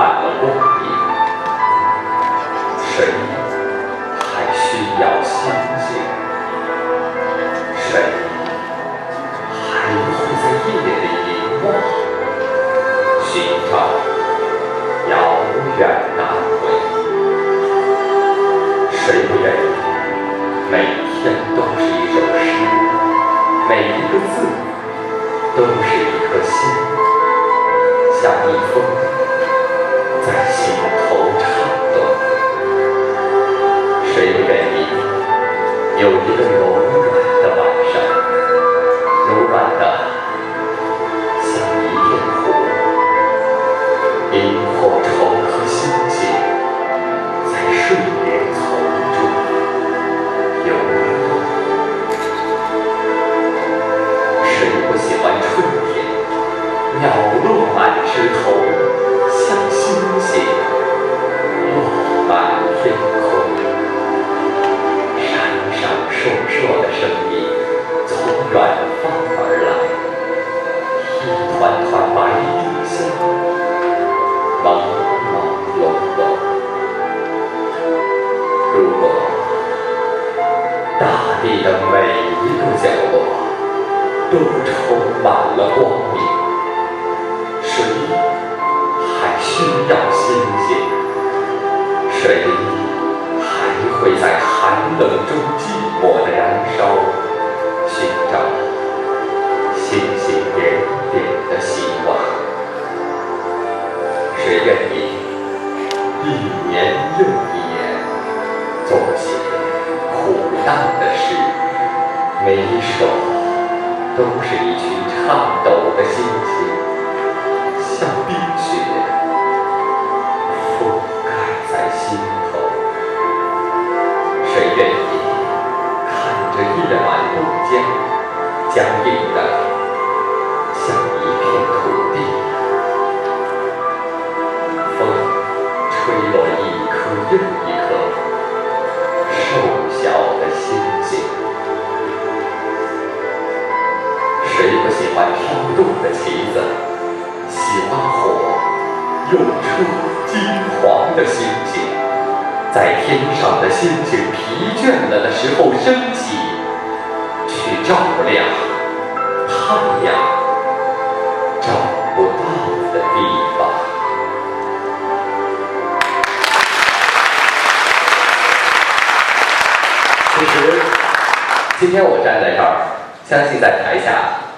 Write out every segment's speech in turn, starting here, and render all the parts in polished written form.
满了光明，谁还需要星星？谁还会在夜里凝望，寻找遥远的安慰？谁不愿意每天都是一首诗，每一个字都是一颗心，像蜜蜂在心头颤动？谁不愿意有一个柔软的晚上，柔软的像一片湖，萤火虫和星星在睡眠丛中游动？谁不喜欢春天，鸟落满枝头，像星星落满天空？闪闪烁烁的声音从远方而来，一团团白云香，朦朦胧胧。如果大地的每一个角落都充满了光明，谁还需要星星？谁还会在寒冷中寂寞地燃烧，寻找星星点点的希望？谁愿意一年又一年做些苦难的事，每一首都是一群颤抖的星星，像冰雪覆盖在心头？谁愿意看着夜晚东江僵硬的像一片土地，风吹落一颗又一颗瘦小的星星？谁不喜欢飘动的旗子，喜欢火又出金黄的星星？在天上的星星疲倦了的时候升起，去照亮太阳找不到的地方。其实今天我站在这儿，相信在台下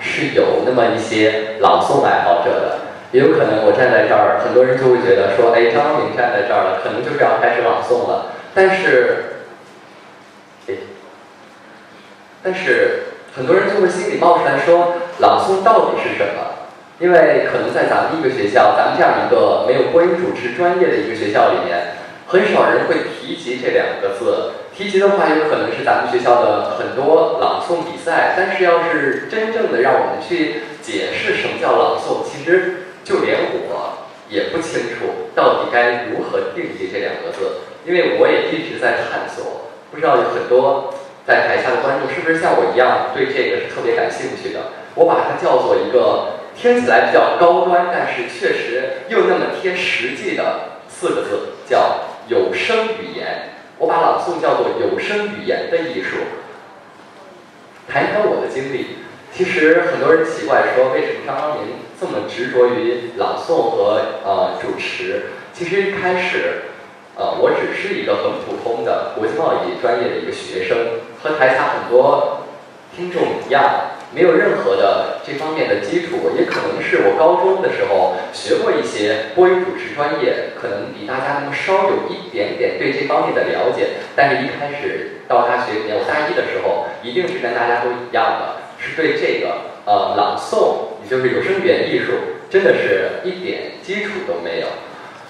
是有那么一些朗诵爱好者的，也有可能我站在这儿，很多人就会觉得说，哎，张明站在这儿了，可能就是要开始朗诵了。但是很多人就会心里冒出来说，朗诵到底是什么？因为可能在咱们一个学校，咱们这样一个没有播音主持专业的一个学校里面，很少人会提及这两个字。提及的话，有可能是咱们学校的很多朗诵比赛，但是要是真正的让我们去解释什么叫朗诵，其实就连我也不清楚到底该如何定义这两个字，因为我也一直在探索。不知道有很多在台下的观众是不是像我一样对这个是特别感兴趣的？我把它叫做一个听起来比较高端，但是确实又那么贴实际的4个字，叫有声语言。我把朗诵叫做有声语言的艺术。谈谈我的经历，其实很多人奇怪说，为什么张明这么执着于朗诵和主持？其实一开始，我只是一个很普通的国际贸易专业的一个学生，和台下很多听众一样，没有任何的这方面的基础，也可能是我高中的时候学过一些播音主持专业，可能比大家那么稍有一点点对这方面的了解。但是一开始到大学里面，我大一的时候，一定是跟大家都一样的，是对这个朗诵，也就是有声语言艺术，真的是一点基础都没有。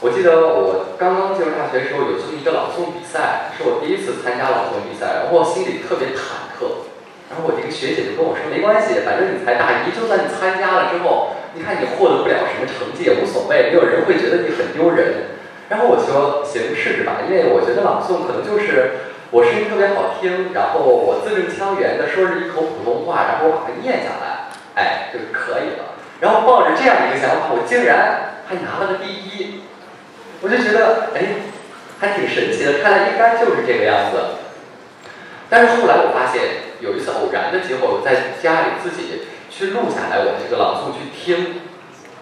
我记得我刚刚进入大学的时候，有这么一个朗诵比赛，是我第一次参加朗诵比赛，然后我心里特别忐忑。然后我这个学姐就跟我说，没关系，反正你才大一，就算你参加了之后，你看你获得不了什么成绩也无所谓，没有人会觉得你很丢人。然后我说行，试试吧，因为我觉得朗诵可能就是我声音特别好听，然后我字正腔圆的说着一口普通话，然后我把它念下来，哎，就可以了。然后抱着这样一个想法，我竟然还拿了个第一。我就觉得还挺神奇的，看来应该就是这个样子。但是后来我发现有一次偶然的机会，我在家里自己去录下来我这个朗诵去听，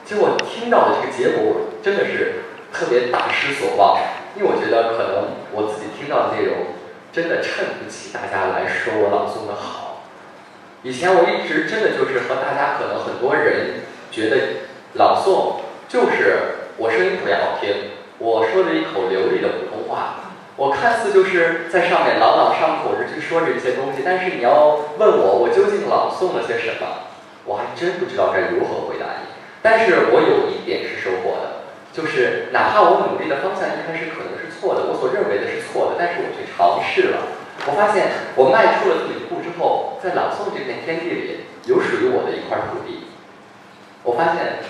结果听到的这个结果真的是特别大失所望，因为我觉得可能我自己听到的内容真的衬不起大家来说我朗诵的好。以前我一直真的就是和大家可能很多人觉得朗诵就是我声音特别好听，我说了一口流利的普通话，我看似就是在上面朗朗上口着去说着一些东西，但是你要问我究竟朗诵了些什么，我还真不知道该如何回答你。但是我有一点是收获的，就是哪怕我努力的方向一开始可能是错的，我所认为的是错的，但是我去尝试了，我发现我迈出了这么一步之后，在朗诵这片天地里有属于我的一块土地。我发现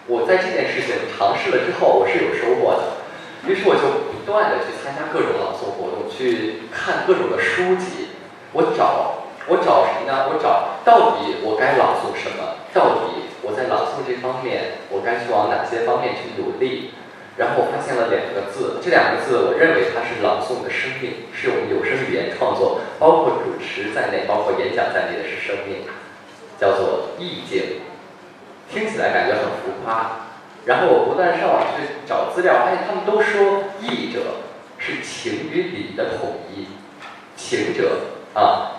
我在这件事情尝试了之后，我是有收获的，于是我就不断的去参加各种朗诵活动，去看各种的书籍，我找什么呢？我找到底我该朗诵什么，到底我在朗诵这方面我该去往哪些方面去努力。然后我发现了2个字，这2个字我认为它是朗诵的生命，是我们有声语言创作，包括主持在内，包括演讲在内的是生命，叫做意境。听起来感觉很浮夸，然后我不断上网去找资料，发现他们都说意者是情与理的统一，情者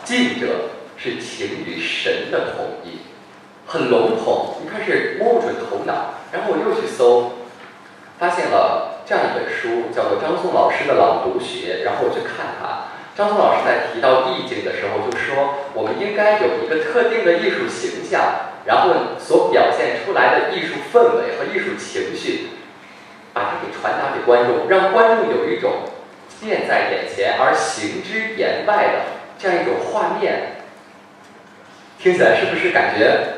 境者是情与神的统一，很笼统，一开始摸不准头脑。然后我又去搜，发现了这样一本书，叫做张颂老师的朗读学，然后我去看它。张颂老师在提到意境的时候就说，我们应该有一个特定的艺术形象，然后所表现出来的艺术氛围和艺术情绪，把它给传达给观众，让观众有一种见在眼前而行之言外的这样一种画面。听起来是不是感觉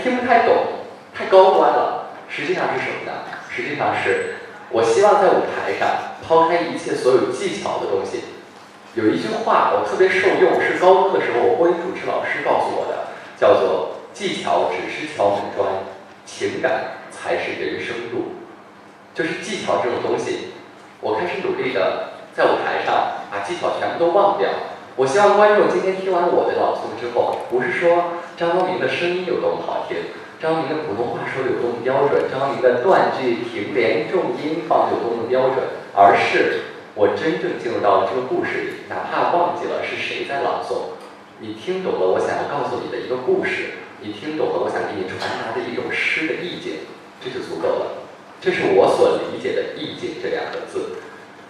听不太懂，太高端了？实际上是什么呢？实际上是我希望在舞台上抛开一切所有技巧的东西。有一句话我特别受用，是高中的时候我播音主持老师告诉我的，叫做技巧只是敲门砖，情感才是人生路。就是技巧这种东西，我开始努力的在舞台上把技巧全部都忘掉。我希望观众今天听完我的朗诵之后，不是说张光明的声音有多么好听，张光明的普通话说的有多么标准，张光明的断句、停连、重音放的有多么标准，而是我真正进入到了这个故事里，哪怕忘记了是谁在朗诵，你听懂了我想要告诉你的一个故事，你听懂了我想给你传达的一种诗的意境，这就足够了。这是我所理解的意境这2个字。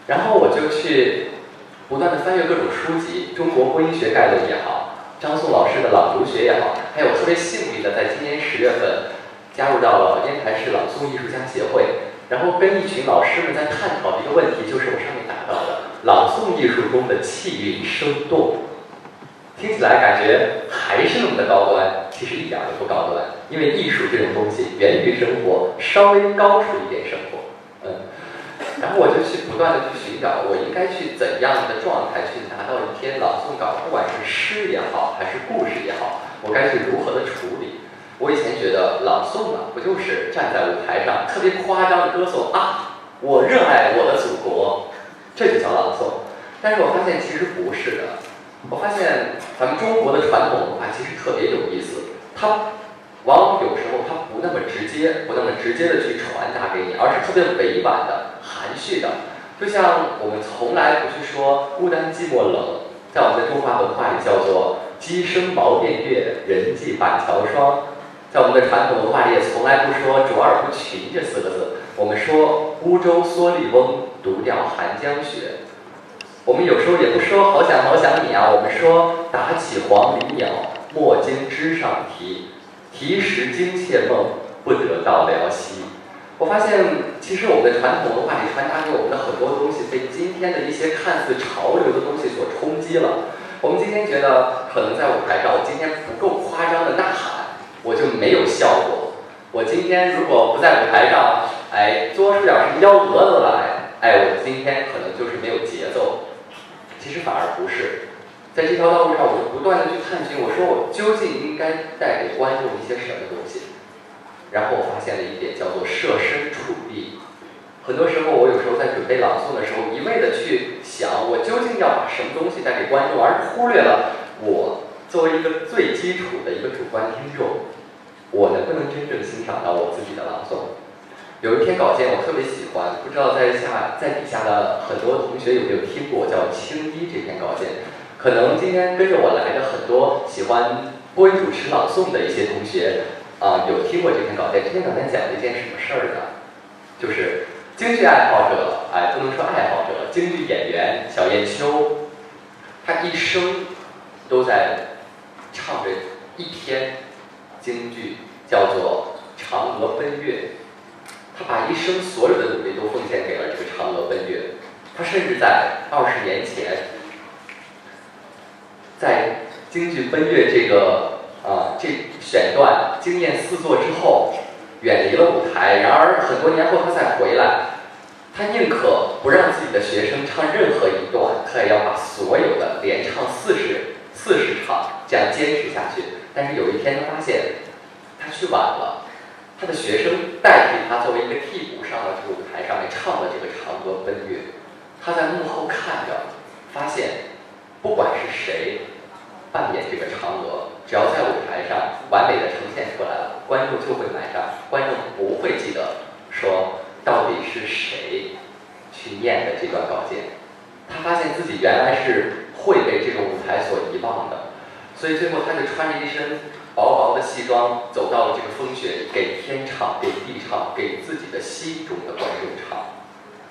然后我就去不断的翻阅各种书籍，中国播音学概论也好，张颂老师的朗读学也好，还有特别幸运的在今年10月份加入到了烟台市朗诵艺术家协会，然后跟一群老师们在探讨的一个问题，就是我上面打到的朗诵艺术中的气韵生动。听起来感觉还是那么的高端，其实一点都不高端，因为艺术这种东西源于生活，稍微高出一点生活。然后我就去不断的去寻找，我应该去怎样的状态去拿到一篇朗诵稿，不管是诗也好，还是故事也好，我该去如何的处理。我以前觉得朗诵呢，不就是站在舞台上特别夸张的歌颂我热爱我的祖国，这就叫朗诵。但是我发现其实不是的。我发现咱们中国的传统文化其实特别有意思，它往往有时候它不那么直接的去传达给你，而是特别委婉的、含蓄的。就像我们从来不去说孤单寂寞冷，在我们的中华文化里叫做鸡声茅店月，人迹板桥霜。在我们的传统文化里也从来不说卓尔不群这4个字，我们说孤舟蓑笠翁，独钓寒江雪。我们有时候也不说好想好想你我们说打起黄鹂鸟，莫惊枝上啼，啼时惊妾梦，不得到辽西。我发现其实我们的传统文化里传达给我们的很多东西，被今天的一些看似潮流的东西所冲击了。我们今天觉得可能在舞台上我今天不够夸张的呐喊，我就没有效果。我今天如果不在舞台上作出点什么幺蛾子来，我今天可能就是没有节奏。其实反而不是，在这条道路上，我就不断的去探寻，我说我究竟应该带给观众一些什么东西。然后我发现了一点，叫做设身处地。很多时候我有时忽略了我作为一个最基础的一个主观听众，我能不能真正欣赏到我自己的朗诵？有一篇稿件我特别喜欢，不知道在底下的很多同学有没有听过叫《青衣》这篇稿件？可能今天跟着我来的很多喜欢播音主持朗诵的一些同学有听过这篇稿件。这篇稿件讲了一件什么事儿呢？就是京剧爱好者，不能说爱好者，京剧演员小燕秋，他一生都在唱着一篇京剧，叫做《嫦娥奔月》。他把一生所有的努力都奉献给了这个嫦娥奔月。他甚至在20年前，在京剧奔月这选段惊艳4座之后，远离了舞台。然而很多年后他再回来，他宁可不让自己的学生唱任何一段，他也要把所有的连唱40场，这样坚持下去。但是有一天他发现他去晚了，他的学生代替他作为一个替补上了这个舞台上面唱了这个嫦娥奔月。他在幕后看着，发现不管是谁扮演这个嫦娥，只要在舞台上完美的呈现出来了，观众就会买账，观众不会记得说到底是谁去念的这段稿件。他发现自己原来是会被这个舞台所遗忘的，所以最后他就穿着一身薄薄的西装走到了这个风雪里，给天唱，给地唱，给自己的心中的观众唱。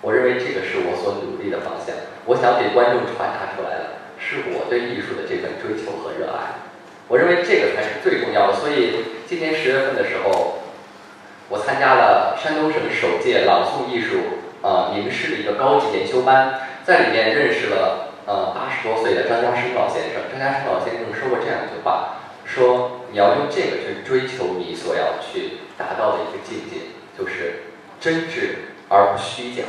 我认为这个是我所努力的方向，我想给观众传达出来的是我对艺术的这份追求和热爱。我认为这个才是最重要的。所以今年10月份的时候，我参加了山东省首届朗诵艺术名师的一个高级研修班，在里面认识了80多岁的张家生老先生。张家生老先生说过这样一句话，说你要用这个去追求你所要去达到的一个境界，就是真挚而不虚假，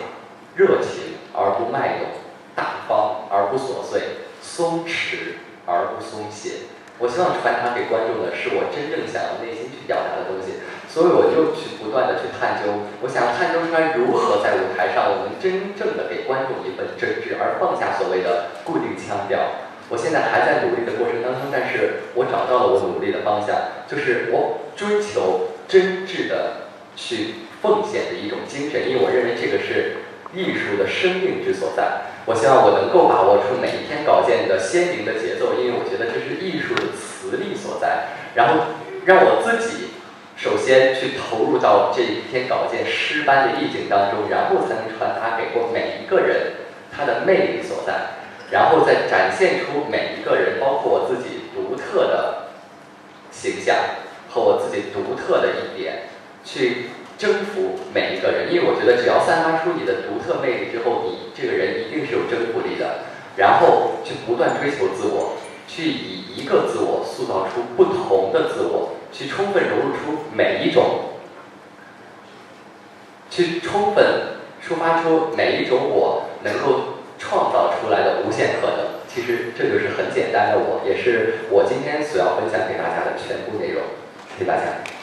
热情而不卖弄，大方而不琐碎，松弛而不松懈。我希望传达给观众的是我真正想要内心去表达的东西，所以我就去不断的去探究，我想探究出来如何在舞台上我们真正的给观众一份真挚，而放下所谓的固定腔调。我现在还在努力的过程当中，但是我找到了我努力的方向，就是我追求真挚的去奉献的一种精神，因为我认为这个是艺术的生命之所在。我希望我能够把握出每一篇稿件的鲜明的节奏，因为我觉得这是艺术的磁力所在。然后让我自己首先去投入到这一篇稿件诗般的意境当中，然后才能传达给过每一个人他的魅力所在，然后再展现出每一个人，包括我自己独特的形象和我自己独特的一点，去征服每一个人。因为我觉得只要散发出你的独特魅力之后，你这个人一定是有征服力的。然后去不断追求自我，去以一个自我塑造出不同的自我，去充分融入出每一种，去充分抒发出每一种我能够创造出来的无限可能。其实这就是很简单的我，也是我今天所要分享给大家的全部内容。谢谢大家。